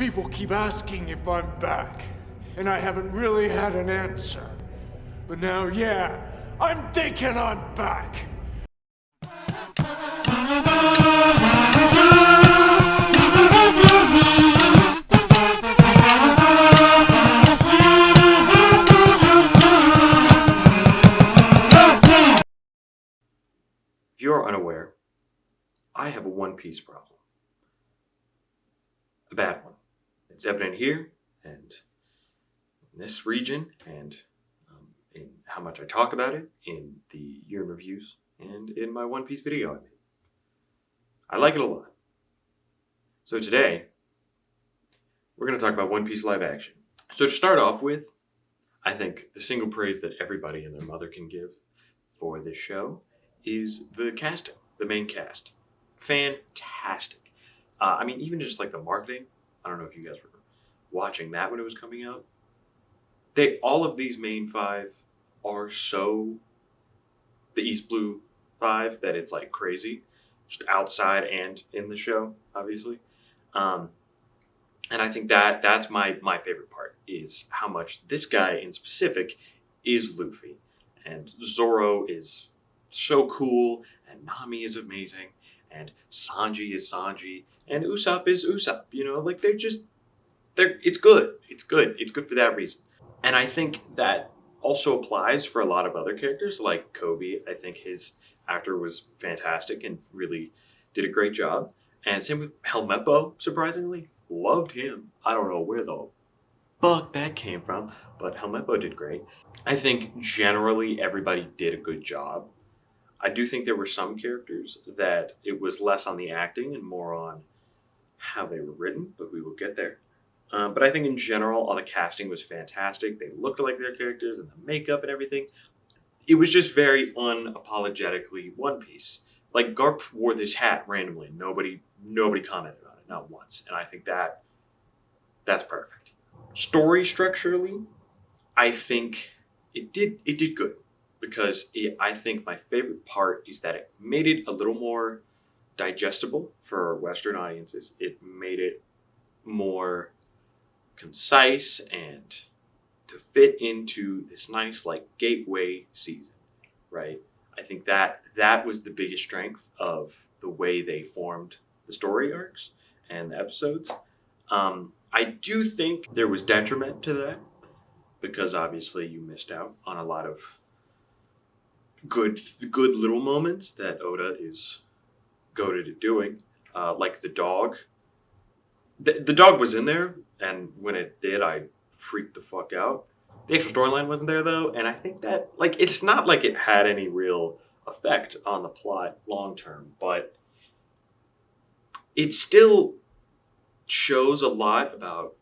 People keep asking if I'm back, and I haven't really had an answer. But now, yeah, I'm thinking I'm back. If you're unaware, I have a One Piece problem. A bad one. It's evident here and in this region and in how much I talk about it in the year in reviews and in my One Piece video I made. I like it a lot. So today, we're going to talk about One Piece live action. So to start off with, I think the single praise that everybody and their mother can give for this show is the casting, the main cast. Fantastic. I mean, even just like the marketing, I don't know if you guys were watching that when it was coming out. All of these main five are so the East Blue five that it's like crazy, just outside and in the show, obviously. And I think that's my favorite part is how much this guy in specific is Luffy, and Zoro is so cool, and Nami is amazing, and Sanji is Sanji, and Usopp is Usopp. You know, like it's good. It's good. It's good for that reason. And I think that also applies for a lot of other characters, like Kobe. I think his actor was fantastic and really did a great job. And same with Helmeppo, surprisingly. Loved him. I don't know where the fuck that came from, but Helmeppo did great. I think generally everybody did a good job. I do think there were some characters that it was less on the acting and more on how they were written, but we will get there. But I think in general, all the casting was fantastic. They looked like their characters and the makeup and everything. It was just very unapologetically One Piece. Like Garp wore this hat randomly. Nobody commented on it, not once. And I think that's perfect. Story structurally, I think it did good. Because I think my favorite part is that it made it a little more digestible for Western audiences. It made it more concise and to fit into this nice like gateway season, right? I think that was the biggest strength of the way they formed the story arcs and the episodes. I do think there was detriment to that because obviously you missed out on a lot of good little moments that Oda is goated at doing, like the dog. The dog was in there, and when it did, I freaked the fuck out. The actual storyline wasn't there though, and I think that like it's not like it had any real effect on the plot long term, but it still shows a lot about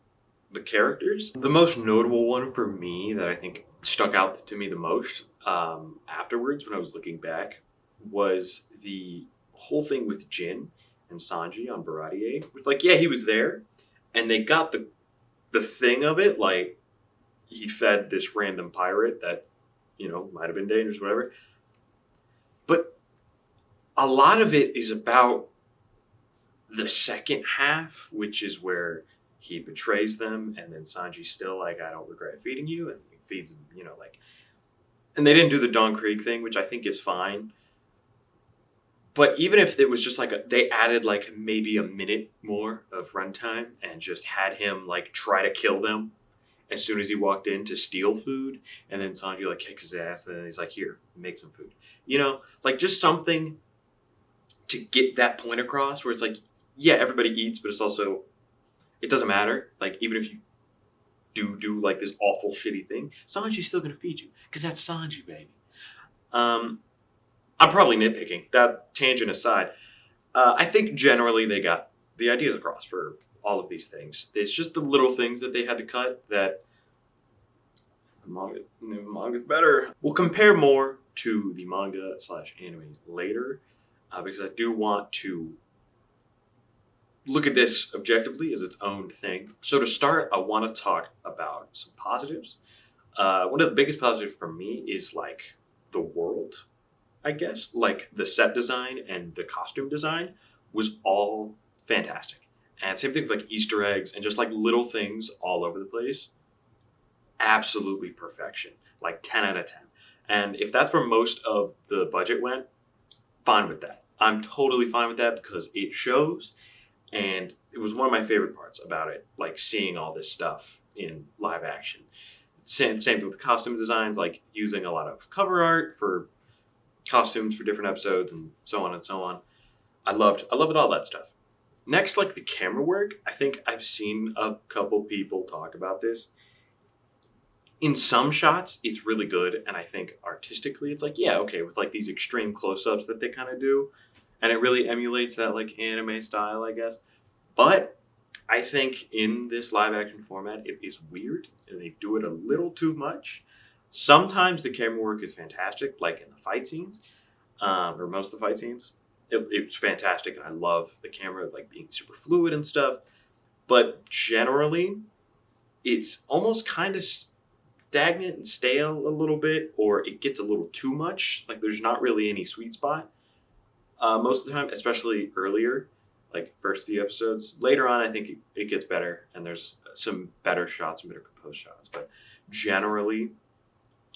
the characters. The most notable one for me that I think stuck out to me the most afterwards when I was looking back was the whole thing with Jin and Sanji on Baratier. It's like, yeah, he was there and they got the thing of it, like he fed this random pirate that, you know, might have been dangerous, whatever. But a lot of it is about the second half, which is where he betrays them and then Sanji's still like, I don't regret feeding you, and he feeds him, you know, like. And they didn't do the Don Krieg thing, which I think is fine. But even if it was just like they added like maybe a minute more of runtime and just had him like try to kill them as soon as he walked in to steal food, and then Sanji like kicks his ass and then he's like, here, make some food. You know, like just something to get that point across where it's like, yeah, everybody eats, but it's also, it doesn't matter. Like even if you do like this awful shitty thing, Sanji's still gonna feed you because that's Sanji, baby. I'm probably nitpicking. That tangent aside, I think generally they got the ideas across for all of these things. It's just the little things that they had to cut that the manga's better. We'll compare more to the manga/anime later because I do want to look at this objectively as its own thing. So to start, I want to talk about some positives. One of the biggest positives for me is like the world, I guess. Like the set design and the costume design was all fantastic. And same thing with like Easter eggs and just like little things all over the place. Absolutely perfection. Like 10 out of 10. And if that's where most of the budget went, fine with that. I'm totally fine with that because it shows. And it was one of my favorite parts about it, like seeing all this stuff in live action. Same thing with the costume designs, like using a lot of cover art for costumes for different episodes and so on and so on. I loved all that stuff. Next, like the camera work, I think I've seen a couple people talk about this. In some shots, it's really good, and I think artistically, it's like, yeah, okay, with like these extreme close-ups that they kind of do, and it really emulates that like anime style, I guess. But I think in this live-action format, it is weird, and they do it a little too much. Sometimes the camera work is fantastic, like in the fight scenes, or most of the fight scenes. It's fantastic, and I love the camera like being super fluid and stuff. But generally, it's almost kind of stagnant and stale a little bit, or it gets a little too much. Like there's not really any sweet spot most of the time, especially earlier, like first few episodes. Later on, I think it gets better, and there's some better shots and better composed shots. But generally,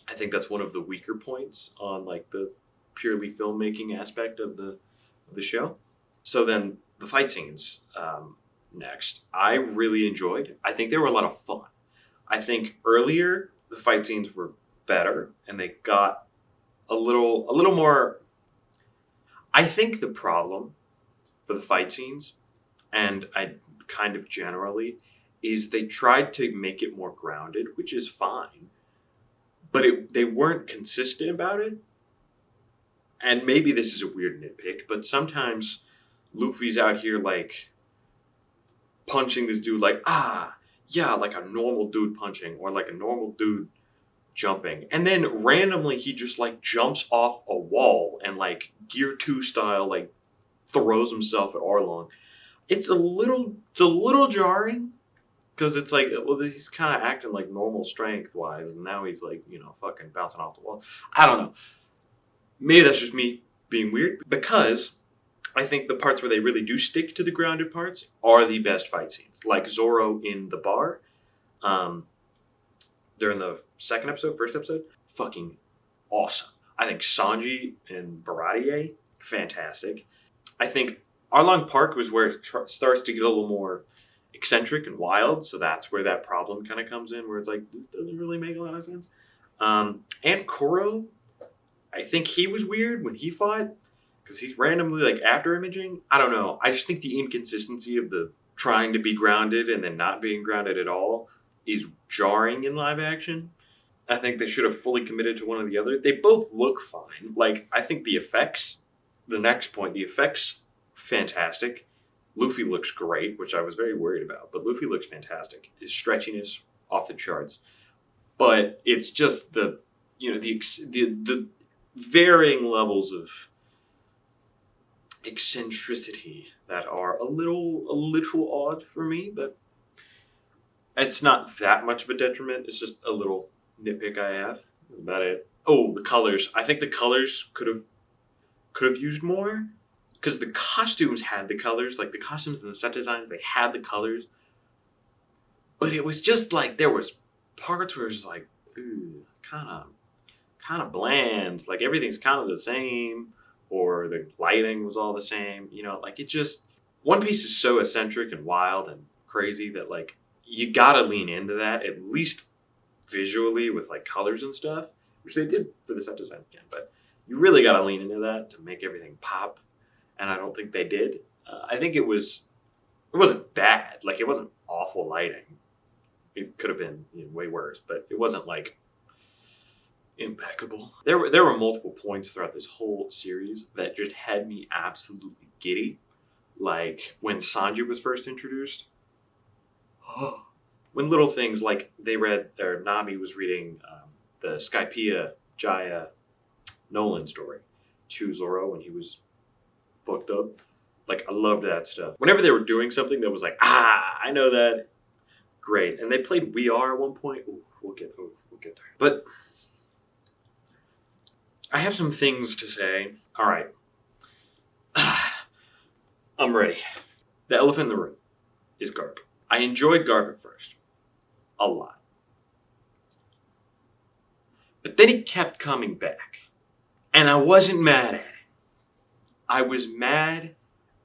I think that's one of the weaker points on like the purely filmmaking aspect of the show. So then the fight scenes next, I really enjoyed. I think they were a lot of fun. I think earlier the fight scenes were better and they got a little more. I think the problem for the fight scenes, and I kind of generally, is they tried to make it more grounded, which is fine, but they weren't consistent about it. And maybe this is a weird nitpick, but sometimes Luffy's out here like punching this dude like, yeah, like a normal dude punching, or like a normal dude jumping. And then randomly he just like jumps off a wall and like Gear 2 style like throws himself at Arlong. It's a little jarring because it's like, well, he's kind of acting like normal strength wise, and now he's like, fucking bouncing off the wall. I don't know. Maybe that's just me being weird, because I think the parts where they really do stick to the grounded parts are the best fight scenes. Like Zoro in the bar, during the first episode, fucking awesome. I think Sanji and Baratier, fantastic. I think Arlong Park was where it starts to get a little more eccentric and wild, so that's where that problem kind of comes in, where it's like, it doesn't really make a lot of sense. And Koro, I think he was weird when he fought, because he's randomly like after imaging. I don't know. I just think the inconsistency of the trying to be grounded and then not being grounded at all is jarring in live action. I think they should have fully committed to one or the other. They both look fine. Like, I think the effects, fantastic. Luffy looks great, which I was very worried about, but Luffy looks fantastic. His stretchiness off the charts. But it's just the varying levels of eccentricity that are a little odd for me, but it's not that much of a detriment. It's just a little nitpick I have. That's about it. Oh, the colors. I think the colors could have used more, because the costumes had the colors, like the costumes and the set designs, they had the colors. But it was just like, there was parts where it was like, kind of bland. Like everything's kind of the same, or the lighting was all the same. Like it just, One Piece is so eccentric and wild and crazy that like you gotta lean into that, at least visually with like colors and stuff, which they did for the set design again. But you really gotta lean into that to make everything pop, and I don't think they did. I think it wasn't bad. Like it wasn't awful lighting. It could have been way worse, but it wasn't like impeccable. There were multiple points throughout this whole series that just had me absolutely giddy. Like when Sanji was first introduced. When little things like Nami was reading the Skypiea Jaya Nolan story to Zoro when he was fucked up. Like, I loved that stuff. Whenever they were doing something that was like, I know that, great. And they played We Are at one point. Ooh, we'll get there. But I have some things to say. All right. I'm ready. The elephant in the room. is Garp. I enjoyed Garp at first. A lot. But then he kept coming back. And I wasn't mad at it. I was mad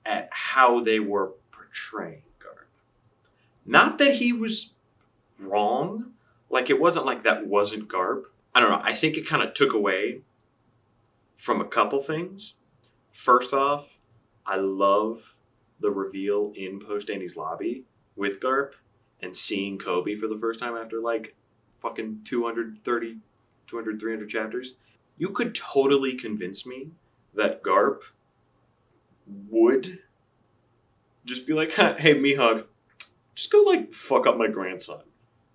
at how they were portraying Garp. Not that he was wrong. Like, it wasn't like that wasn't Garp. I don't know. I think it kind of took away from a couple things. First off, I love the reveal in Post Annie's lobby with Garp and seeing Kobe for the first time after like fucking 200, 300 chapters. You could totally convince me that Garp would just be like, hey, Mihawk, just go like fuck up my grandson.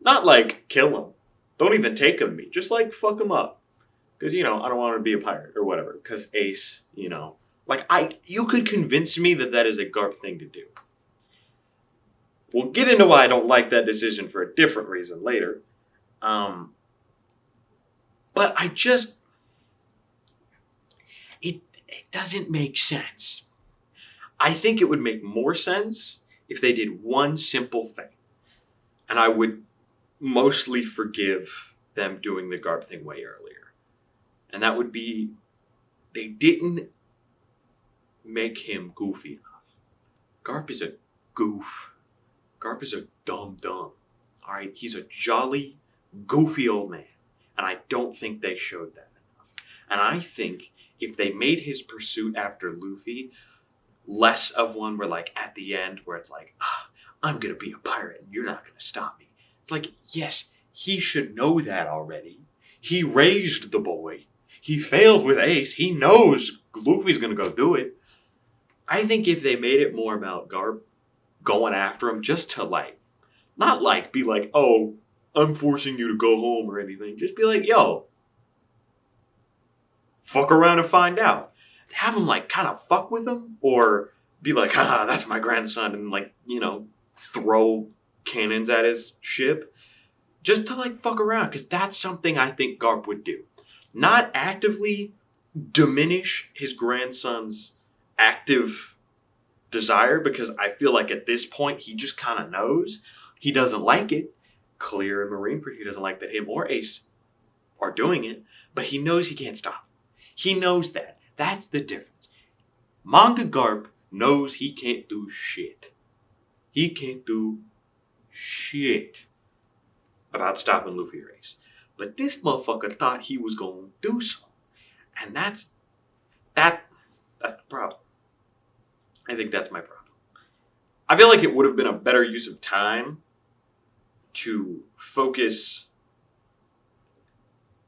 Not like kill him. Don't even take him to me. Just like fuck him up. Because, you know, I don't want to be a pirate or whatever. Because Ace, you know. Like, you could convince me that that is a Garp thing to do. We'll get into why I don't like that decision for a different reason later. But I just... It doesn't make sense. I think it would make more sense if they did one simple thing. And I would mostly forgive them doing the Garp thing way earlier. And that would be, they didn't make him goofy enough. Garp is a goof. Garp is a dumb. Alright, he's a jolly, goofy old man. And I don't think they showed that enough. And I think if they made his pursuit after Luffy less of one where like at the end where it's like, I'm gonna be a pirate and you're not gonna stop me. It's like, yes, he should know that already. He raised the boy. He failed with Ace. He knows Luffy's gonna go do it. I think if they made it more about Garp going after him just to like, not like be like, oh, I'm forcing you to go home or anything. Just be like, yo, fuck around and find out. Have him like kind of fuck with him or be like, haha, that's my grandson and like, you know, throw cannons at his ship just to like fuck around because that's something I think Garp would do. Not actively diminish his grandson's active desire because I feel like at this point he just kind of knows he doesn't like it. Clear in Marineford, he doesn't like that him or Ace are doing it, but he knows he can't stop. He knows that. That's the difference. Manga Garp knows he can't do shit. He can't do shit about stopping Luffy or Ace. But this motherfucker thought he was going to do so. And that's the problem. I think that's my problem. I feel like it would have been a better use of time to focus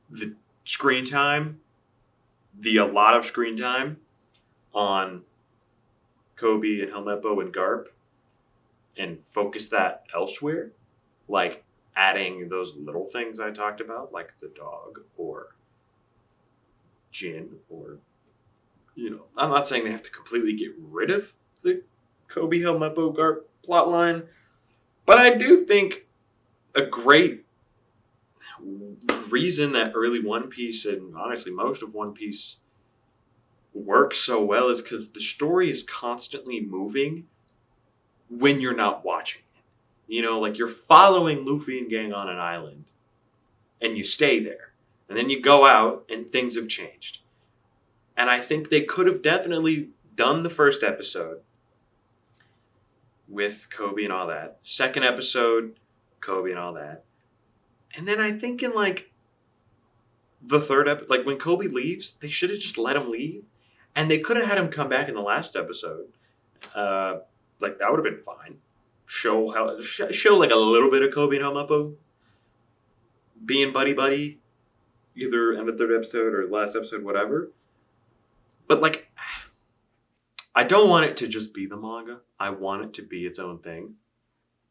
the screen time, a lot of screen time on Kobe and Helmeppo and Garp and focus that elsewhere. Like adding those little things I talked about, like the dog or Jin or, you know, I'm not saying they have to completely get rid of the Kobe Helmeppo Garp plotline, but I do think a great reason that early One Piece and honestly most of One Piece works so well is because the story is constantly moving when you're not watching it. You know, like you're following Luffy and gang on an island and you stay there. And then you go out and things have changed. And I think they could have definitely done the first episode with Kobe and all that. Second episode, Kobe and all that. And then I think in like the third episode, like when Kobe leaves, they should have just let him leave. And they could have had him come back in the last episode. Like that would have been fine. Show like a little bit of Kobe and Helmeppo being buddy, either in the third episode or last episode, whatever. But like, I don't want it to just be the manga. I want it to be its own thing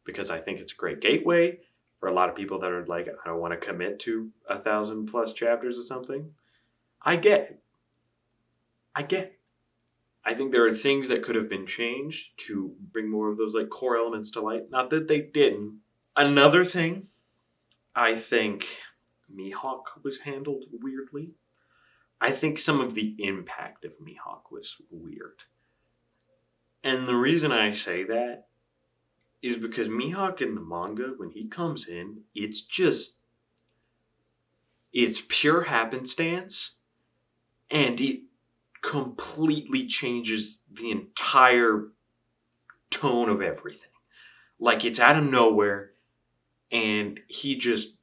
because I think it's a great gateway for a lot of people that are like, I don't want to commit to 1,000+ chapters or something. I get it. I think there are things that could have been changed to bring more of those like core elements to light. Not that they didn't. Another thing, I think Mihawk was handled weirdly. I think some of the impact of Mihawk was weird. And the reason I say that is because Mihawk in the manga, when he comes in, it's pure happenstance, and it completely changes the entire tone of everything. Like, it's out of nowhere, and he just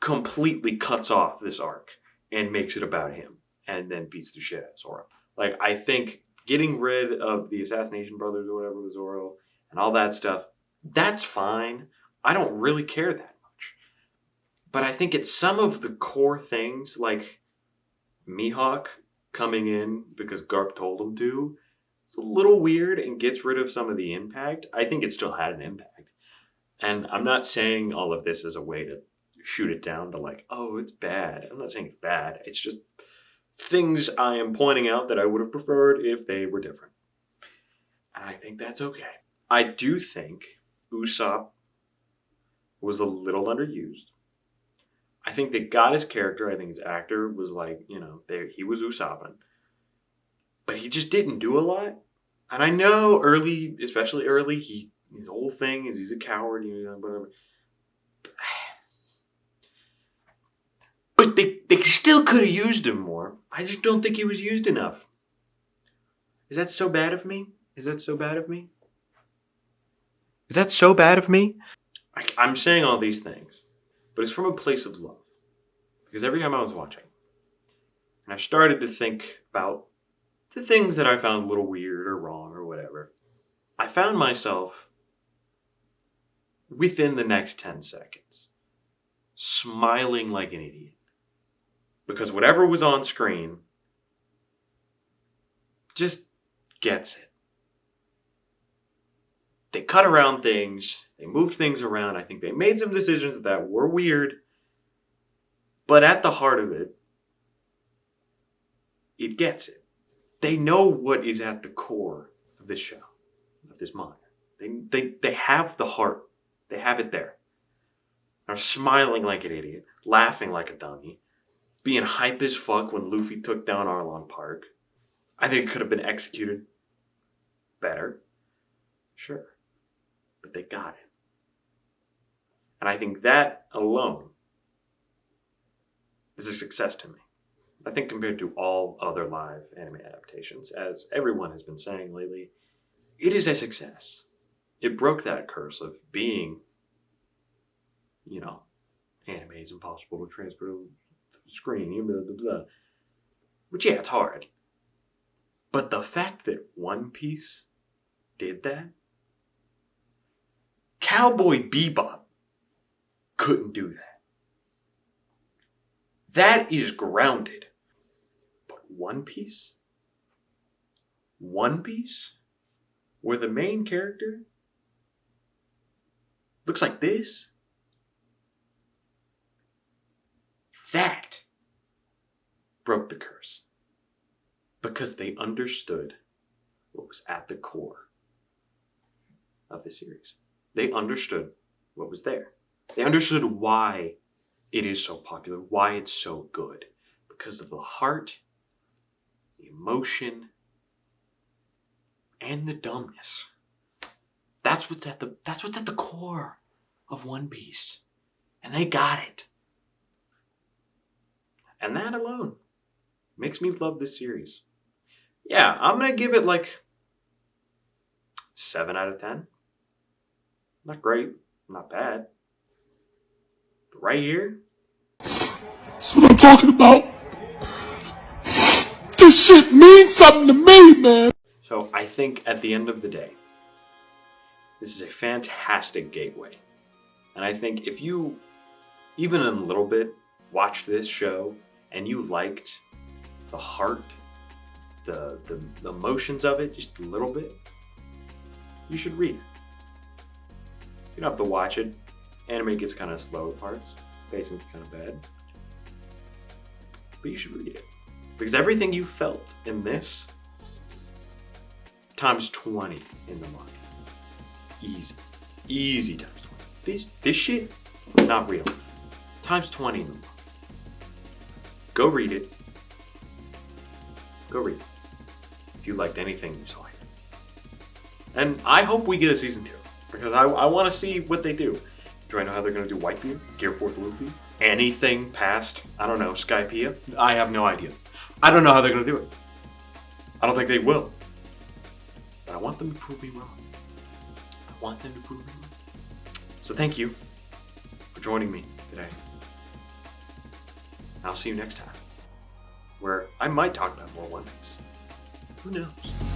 completely cuts off this arc and makes it about him, and then beats the shit out of Zoro. Like, I think getting rid of the Assassination Brothers or whatever with Zoro and all that stuff, that's fine. I don't really care that much. But I think it's some of the core things, like Mihawk coming in because Garp told him to. It's a little weird and gets rid of some of the impact. I think it still had an impact. And I'm not saying all of this as a way to shoot it down to like, oh, it's bad. I'm not saying it's bad. It's just things I am pointing out that I would have preferred if they were different. And I think that's okay. I do think Usopp was a little underused. I think they got his character. I think his actor was like, he was Usopping. But he just didn't do a lot. And I know especially early, his whole thing is he's a coward, whatever. But they still could have used him more. I just don't think he was used enough. Is that so bad of me? I'm saying all these things, but it's from a place of love. Because every time I was watching, and I started to think about the things that I found a little weird or wrong or whatever, I found myself, within the next 10 seconds, smiling like an idiot. Because whatever was on screen just gets it. They cut around things. They moved things around. I think they made some decisions that were weird. But at the heart of it, it gets it. They know what is at the core of this show, of this manga. They have the heart. They have it there. They're smiling like an idiot, laughing like a dummy, being hype as fuck when Luffy took down Arlong Park. I think it could have been executed better. Sure. But they got it. And I think that alone is a success to me. I think compared to all other live anime adaptations, as everyone has been saying lately, it is a success. It broke that curse of being, anime is impossible to transfer to the screen, blah, blah, blah. Which, yeah, it's hard. But the fact that One Piece did that, Cowboy Bebop couldn't do that. That is grounded. But One Piece, where the main character looks like this, that broke the curse. Because they understood what was at the core of the series. They understood what was there. They understood why it is so popular, why it's so good. Because of the heart, the emotion, and the dumbness. That's what's at the core of One Piece. And they got it. And that alone makes me love this series. Yeah, I'm going to give it like 7 out of 10. Not great, not bad. But right here, that's what I'm talking about. This shit means something to me, man. So I think at the end of the day, this is a fantastic gateway. And I think if you, even in a little bit, watched this show and you liked the heart, the emotions of it, just a little bit, you should read it. You don't have to watch it. Anime gets kind of slow at parts. Pacing gets kind of bad. But you should read it. Because everything you felt in this, times 20 in the manga. Easy. Easy times 20. This shit, not real. Times 20 in the manga. Go read it. Go read it. If you liked anything you saw here. And I hope we get a season 2. because I want to see what they do. Do I know how they're going to do Whitebeard, Gear 4th Luffy? Anything past, I don't know, Skypiea? I have no idea. I don't know how they're going to do it. I don't think they will. But I want them to prove me wrong. I want them to prove me wrong. So thank you for joining me today. I'll see you next time, where I might talk about more One Piece. Who knows?